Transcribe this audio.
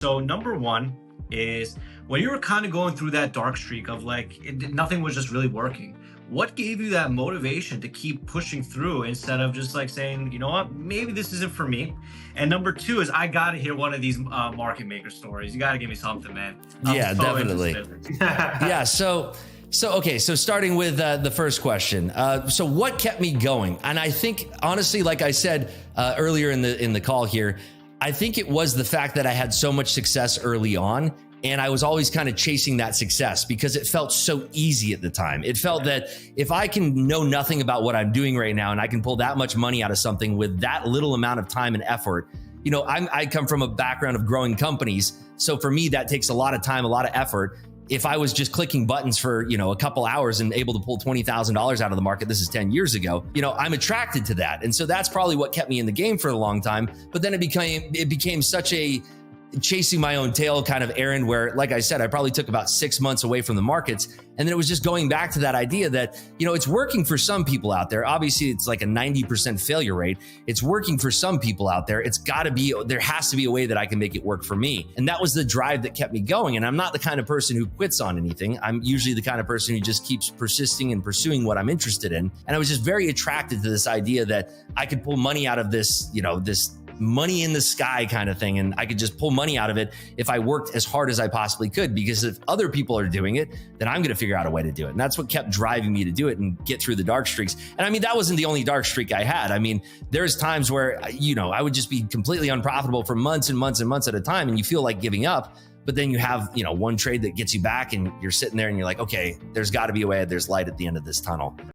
So number one is when you were kind of going through that dark streak of like nothing was just really working. What gave you that motivation to keep pushing through instead of just like saying, you know what, maybe this isn't for me? And number two is I got to hear one of these market maker stories. You got to give me something, man. Yeah, so definitely. interested. Yeah. Okay. So starting with the first question. So what kept me going? And I think honestly, like I said earlier in the call here, I think it was the fact that I had so much success early on. And I was always kind of chasing that success because it felt so easy at the time. It felt that if I can know nothing about what I'm doing right now and I can pull that much money out of something with that little amount of time and effort, you know, I come from a background of growing companies. So for me, that takes a lot of time, a lot of effort. If I was just clicking buttons for, a couple hours and able to pull $20,000 out of the market, this is 10 years ago, I'm attracted to that. And so that's probably what kept me in the game for a long time. But then it became such a chasing my own tail kind of errand where, like I said, I probably took about 6 months away from the markets. And then it was just going back to that idea that, it's working for some people out there. Obviously, it's like a 90% failure rate. It's working for some people out there. There has to be a way that I can make it work for me. And that was the drive that kept me going. And I'm not the kind of person who quits on anything. I'm usually the kind of person who just keeps persisting and pursuing what I'm interested in. And I was just very attracted to this idea that I could pull money out of this, this money in the sky kind of thing. And I could just pull money out of it if I worked as hard as I possibly could, because if other people are doing it, then I'm going to figure out a way to do it. And that's what kept driving me to do it and get through the dark streaks. And I mean, that wasn't the only dark streak I had. I mean, there's times where, I would just be completely unprofitable for months and months and months at a time. And you feel like giving up, but then you have, one trade that gets you back and you're sitting there and you're like, okay, there's got to be a way, there's light at the end of this tunnel.